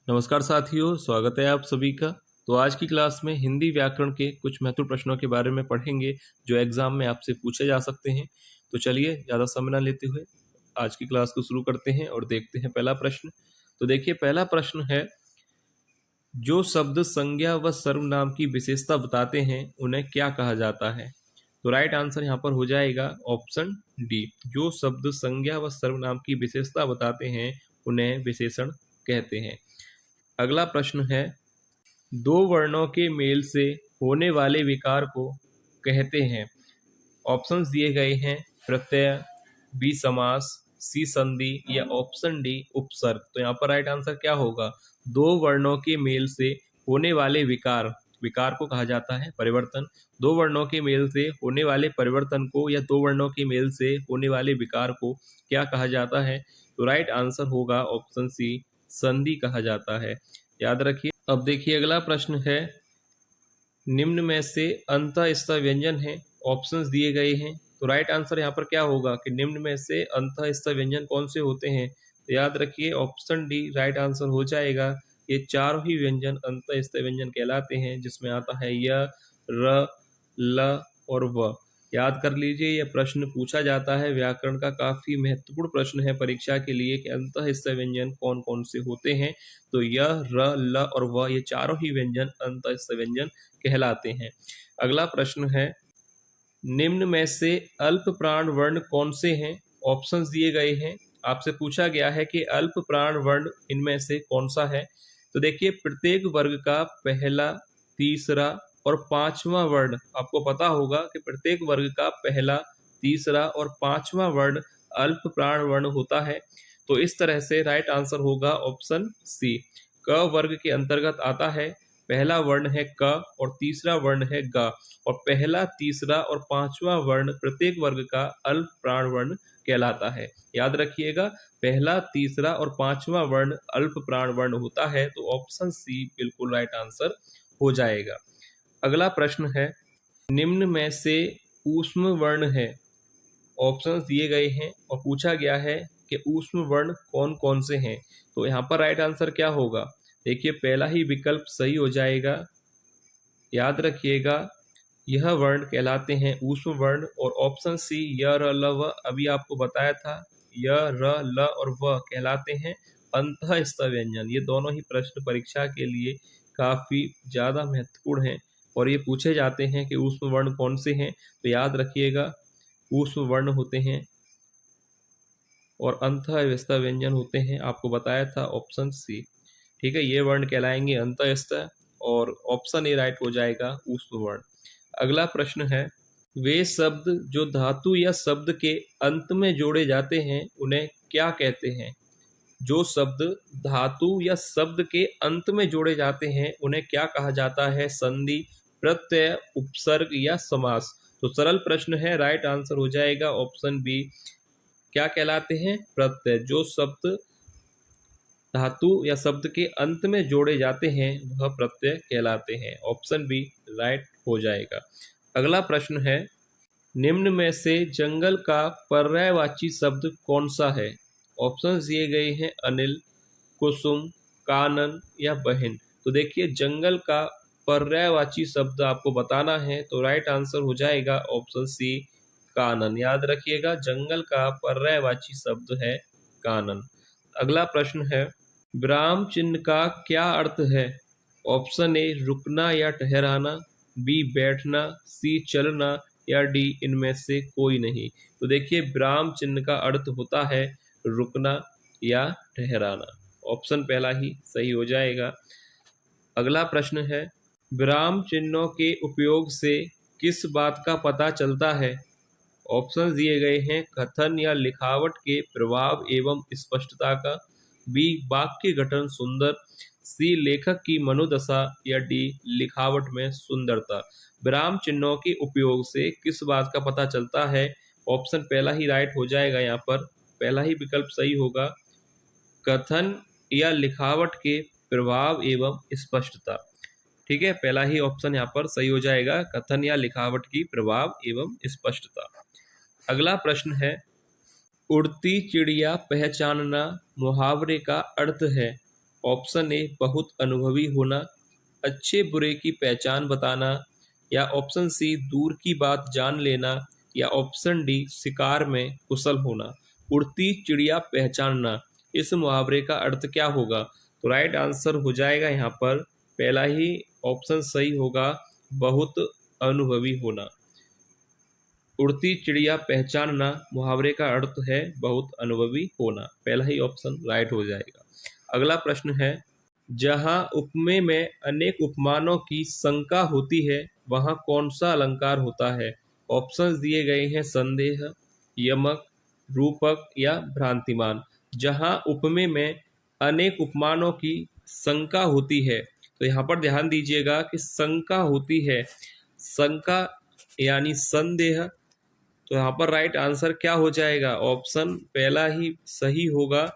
नमस्कार साथियों, स्वागत है आप सभी का। तो आज की क्लास में हिंदी व्याकरण के कुछ महत्वपूर्ण प्रश्नों के बारे में पढ़ेंगे जो एग्जाम में आपसे पूछे जा सकते हैं। तो चलिए ज़्यादा समय न लेते हुए आज की क्लास को शुरू करते हैं और देखते हैं पहला प्रश्न। तो देखिए, पहला प्रश्न है, जो शब्द संज्ञा व सर्वनाम की विशेषता बताते हैं उन्हें क्या कहा जाता है? तो राइट आंसर यहाँ पर हो जाएगा ऑप्शन डी। जो शब्द संज्ञा व सर्वनाम की विशेषता बताते हैं उन्हें विशेषण कहते हैं। अगला प्रश्न है, दो वर्णों के मेल से होने वाले विकार को कहते हैं। ऑप्शंस दिए गए हैं, प्रत्यय, बी समास, सी संधि या ऑप्शन डी उपसर्ग। तो यहाँ पर राइट आंसर क्या होगा? दो वर्णों के मेल से होने वाले विकार को कहा जाता है परिवर्तन। दो वर्णों के मेल से होने वाले परिवर्तन को या दो वर्णों के मेल से होने वाले विकार को क्या कहा जाता है? तो राइट आंसर होगा ऑप्शन सी, संधि कहा जाता है। याद रखिए। अब देखिए, अगला प्रश्न है, निम्न में से अंतःस्थ व्यंजन है। ऑप्शंस दिए गए हैं। तो राइट आंसर यहाँ पर क्या होगा कि निम्न में से अंतःस्थ व्यंजन कौन से होते हैं? तो याद रखिए, ऑप्शन डी राइट आंसर हो जाएगा। ये चारों ही व्यंजन अंतःस्थ व्यंजन कहलाते हैं, जिसमें आता है य, र, ल और व। याद कर लीजिए, यह प्रश्न पूछा जाता है, व्याकरण का काफी महत्वपूर्ण प्रश्न है परीक्षा के लिए कि अंतःस्थ व्यंजन कौन कौन से होते हैं। तो य, र, ल और व, ये चारों ही व्यंजन अंतःस्थ व्यंजन कहलाते हैं। अगला प्रश्न है, निम्न में से अल्प प्राण वर्ण कौन से हैं? ऑप्शंस दिए गए हैं। आपसे पूछा गया है कि अल्प प्राण वर्ण इनमें से कौन सा है? तो देखिए, प्रत्येक वर्ग का पहला, तीसरा और पांचवा वर्ण, आपको पता होगा कि प्रत्येक वर्ग का पहला, तीसरा और पांचवा वर्ण अल्प प्राण वर्ण होता है। तो इस तरह से राइट आंसर होगा ऑप्शन सी। क वर्ग के अंतर्गत आता है। पहला वर्ण है क और तीसरा वर्ण है ग, और पहला, तीसरा और पांचवा वर्ण प्रत्येक वर्ग का अल्प प्राण वर्ण कहलाता है। याद रखिएगा, पहला, तीसरा और पांचवा वर्ण अल्प प्राण वर्ण होता है। तो ऑप्शन सी बिल्कुल राइट आंसर हो जाएगा। अगला प्रश्न है, निम्न में से ऊष्म वर्ण है। ऑप्शंस दिए गए हैं और पूछा गया है कि ऊष्म वर्ण कौन कौन से हैं। तो यहाँ पर राइट आंसर क्या होगा? देखिए, पहला ही विकल्प सही हो जाएगा। याद रखिएगा, यह वर्ण कहलाते हैं ऊष्म वर्ण। और ऑप्शन सी य, र, ल, व, अभी आपको बताया था, य, र, ल और व कहलाते हैं अंतःस्थ व्यंजन। ये दोनों ही प्रश्न परीक्षा के लिए काफी ज्यादा महत्वपूर्ण हैं और ये पूछे जाते हैं कि ऊष्म वर्ण कौन से हैं। तो याद रखिएगा, ऊष्म वर्ण होते हैं और अंतःस्थ व्यंजन होते हैं। आपको बताया था ऑप्शन सी। ठीक है, ये वर्ण कहलाएंगे अंतःस्थ और ऑप्शन ए राइट हो जाएगा ऊष्म वर्ण। अगला प्रश्न है, वे शब्द जो धातु या शब्द के अंत में जोड़े जाते हैं उन्हें क्या कहते हैं? जो शब्द धातु या शब्द के अंत में जोड़े जाते हैं उन्हें क्या कहा जाता है? संधि, प्रत्यय, उपसर्ग या समास। तो सरल प्रश्न है, राइट आंसर हो जाएगा ऑप्शन बी। क्या कहलाते हैं? प्रत्यय। जो शब्द धातु या शब्द के अंत में जोड़े जाते हैं वह प्रत्यय कहलाते हैं। ऑप्शन बी राइट हो जाएगा। अगला प्रश्न है, निम्न में से जंगल का पर्यायवाची शब्द कौन सा है? ऑप्शन दिए गए हैं, अनिल, कुसुम, कानन या बहन। तो देखिए, जंगल का पर्यायवाची शब्द आपको बताना है। तो राइट आंसर हो जाएगा ऑप्शन सी, कानन। याद रखिएगा, जंगल का पर्यायवाची शब्द है कानन। अगला प्रश्न है, विराम चिन्ह का क्या अर्थ है? ऑप्शन ए रुकना या ठहराना, बी बैठना, सी चलना या डी इनमें से कोई नहीं। तो देखिए, विराम चिन्ह का अर्थ होता है रुकना या ठहराना। ऑप्शन पहला ही सही हो जाएगा। अगला प्रश्न है, विराम चिन्हों के उपयोग से किस बात का पता चलता है? ऑप्शन दिए गए हैं, कथन या लिखावट के प्रभाव एवं स्पष्टता का, बी वाक्य गठन सुंदर, सी लेखक की मनोदशा या डी लिखावट में सुंदरता। विराम चिन्हों के उपयोग से किस बात का पता चलता है? ऑप्शन पहला ही राइट हो जाएगा। यहाँ पर पहला ही विकल्प सही होगा, कथन या लिखावट के प्रभाव एवं स्पष्टता। ठीक है, पहला ही ऑप्शन यहाँ पर सही हो जाएगा, कथन या लिखावट की प्रभाव एवं स्पष्टता। अगला प्रश्न है, उड़ती चिड़िया पहचानना मुहावरे का अर्थ है। ऑप्शन ए बहुत अनुभवी होना, अच्छे बुरे की पहचान बताना, या ऑप्शन सी दूर की बात जान लेना, या ऑप्शन डी शिकार में कुशल होना। उड़ती चिड़िया पहचानना, इस मुहावरे का अर्थ क्या होगा? तो राइट आंसर हो जाएगा यहाँ पर पहला ही ऑप्शन सही होगा, बहुत अनुभवी होना। उड़ती चिड़िया पहचानना मुहावरे का अर्थ है बहुत अनुभवी होना, पहला ही ऑप्शन राइट हो जाएगा। अगला प्रश्न है, जहाँ उपमेय में अनेक उपमानों की शंका होती है वहाँ कौन सा अलंकार होता है? ऑप्शंस दिए गए हैं संदेह, यमक, रूपक या भ्रांतिमान। जहाँ उपमेय में अनेक उपमानों की शंका होती है, तो यहाँ पर ध्यान दीजिएगा कि शंका होती है, शंका यानी संदेह, तो यहाँ पर राइट आंसर क्या हो जाएगा? ऑप्शन पहला ही सही होगा।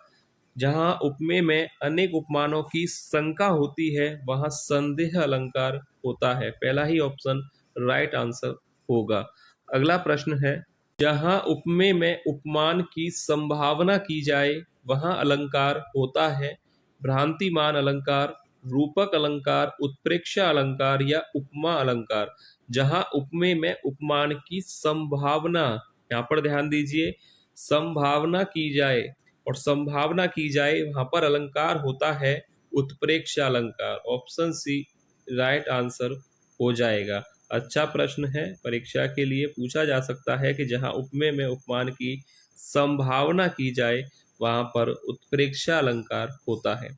जहाँ उपमेय में अनेक उपमानों की शंका होती है वहाँ संदेह अलंकार होता है, पहला ही ऑप्शन राइट आंसर होगा। अगला प्रश्न है, जहाँ उपमेय में उपमान की संभावना की जाए वहाँ अलंकार होता है भ्रांतिमान अलंकार, रूपक अलंकार, उत्प्रेक्षा अलंकार या उपमा अलंकार। जहाँ उपमेय में उपमान की संभावना, यहाँ पर ध्यान दीजिए, संभावना की जाए और संभावना की जाए वहां पर अलंकार होता है उत्प्रेक्षा अलंकार। ऑप्शन सी राइट आंसर हो जाएगा। अच्छा प्रश्न है, परीक्षा के लिए पूछा जा सकता है कि जहां उपमेय में उपमान की संभावना की जाए वहां पर उत्प्रेक्षा अलंकार होता है।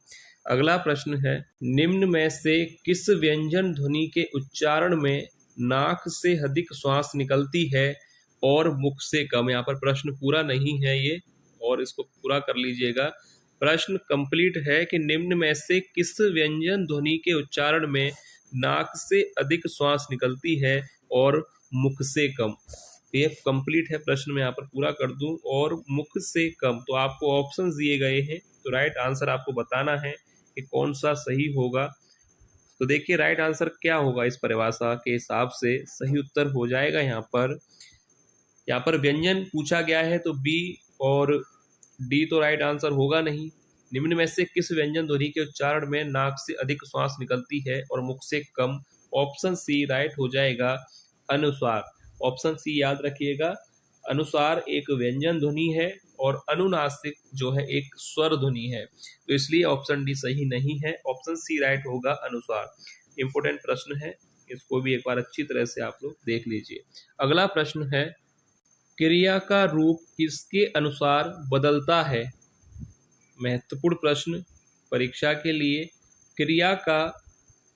अगला प्रश्न है, निम्न में से किस व्यंजन ध्वनि के उच्चारण में नाक से अधिक श्वास निकलती है और मुख से कम? यहाँ पर प्रश्न पूरा नहीं है ये, और इसको पूरा कर लीजिएगा। प्रश्न कंप्लीट है कि निम्न में से किस व्यंजन ध्वनि के उच्चारण में नाक से अधिक श्वास निकलती है और मुख से कम? ये कंप्लीट है प्रश्न, मैं यहाँ पर पूरा कर दूं, और मुख से कम। तो आपको ऑप्शंस दिए गए हैं, तो राइट आंसर आपको बताना है कि कौन सा सही होगा। तो देखिए राइट आंसर क्या होगा, इस परिभाषा के हिसाब से सही उत्तर हो जाएगा यहाँ पर व्यंजन पूछा गया है तो बी और डी तो राइट आंसर होगा नहीं। निम्न में से किस व्यंजन ध्वनि के उच्चारण में नाक से अधिक श्वास निकलती है और मुख से कम? ऑप्शन सी राइट हो जाएगा, अनुस्वार। ऑप्शन सी याद रखिएगा, अनुस्वार एक व्यंजन ध्वनि है और अनुनासिक जो है एक स्वर ध्वनि है, तो इसलिए ऑप्शन डी सही नहीं है, ऑप्शन सी राइट होगा, अनुस्वार। इंपोर्टेंट प्रश्न है, इसको भी एक बार अच्छी तरह से आप लोग देख लीजिए। अगला प्रश्न है, क्रिया का रूप किसके अनुसार बदलता है? महत्वपूर्ण प्रश्न परीक्षा के लिए, क्रिया का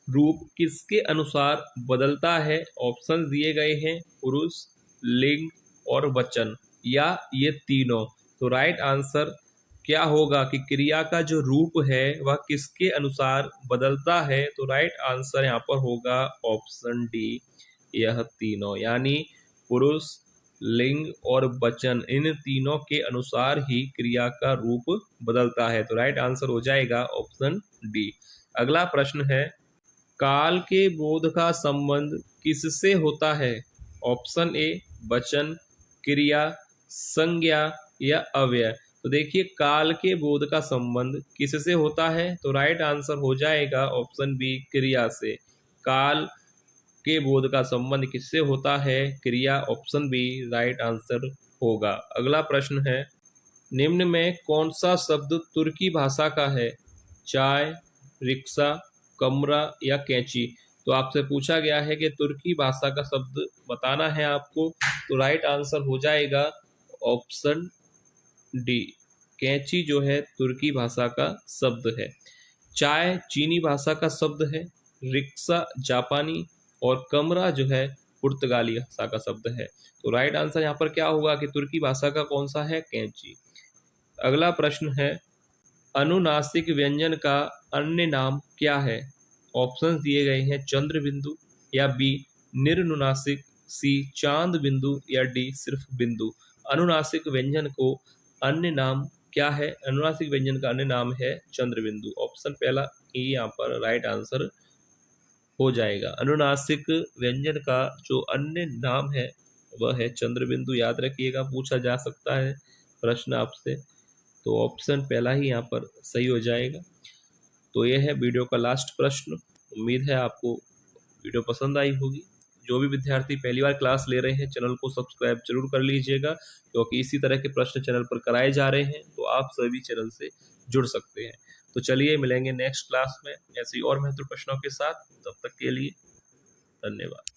रूप किसके अनुसार बदलता है? ऑप्शन दिए गए हैं पुरुष, लिंग और वचन, या ये तीनों। तो राइट आंसर क्या होगा कि क्रिया का जो रूप है वह किसके अनुसार बदलता है? तो राइट आंसर यहाँ पर होगा ऑप्शन डी, यह तीनों, यानी पुरुष, लिंग और वचन, इन तीनों के अनुसार ही क्रिया का रूप बदलता है। तो राइट आंसर हो जाएगा ऑप्शन डी। अगला प्रश्न है, काल के बोध का संबंध किससे होता है? ऑप्शन ए वचन, क्रिया, संज्ञा या अव्यय। तो देखिए काल के बोध का संबंध किससे होता है? तो राइट आंसर हो जाएगा ऑप्शन बी, क्रिया से। काल के बोध का संबंध किससे होता है? क्रिया, ऑप्शन बी राइट आंसर होगा। अगला प्रश्न है, निम्न में कौन सा शब्द तुर्की भाषा का है? चाय, रिक्शा, कमरा या कैंची। तो आपसे पूछा गया है कि तुर्की भाषा का शब्द बताना है आपको, तो राइट आंसर हो जाएगा ऑप्शन डी, कैंची जो है तुर्की भाषा का शब्द है। चाय चीनी भाषा का शब्द है, रिक्शा जापानी और कमरा जो है पुर्तगाली भाषा का शब्द है। तो राइट आंसर यहाँ पर क्या होगा कि तुर्की भाषा का कौन सा है? कैंची। अगला प्रश्न है, अनुनासिक व्यंजन का अन्य नाम क्या है? ऑप्शंस दिए गए हैं चंद्र बिंदु, या बी निर्नुनासिक, सी चांद बिंदु, या डी सिर्फ बिंदु। अनुनासिक व्यंजन को अन्य नाम क्या है? अनुनासिक व्यंजन का अन्य नाम है चंद्र बिंदु। ऑप्शन पहला ई यहाँ पर राइट आंसर हो जाएगा। अनुनासिक व्यंजन का जो अन्य नाम है वह है चंद्र बिंदु, याद रखिएगा, पूछा जा सकता है प्रश्न आपसे, तो ऑप्शन पहला ही यहाँ पर सही हो जाएगा। तो ये है वीडियो का लास्ट प्रश्न। उम्मीद है आपको वीडियो पसंद आई होगी। जो भी विद्यार्थी पहली बार क्लास ले रहे हैं, चैनल को सब्सक्राइब जरूर कर लीजिएगा, क्योंकि इसी तरह के प्रश्न चैनल पर कराए जा रहे हैं, तो आप सभी चैनल से जुड़ सकते हैं। तो चलिए मिलेंगे नेक्स्ट क्लास में ऐसी और महत्वपूर्ण प्रश्नों के साथ। तब तक के लिए धन्यवाद।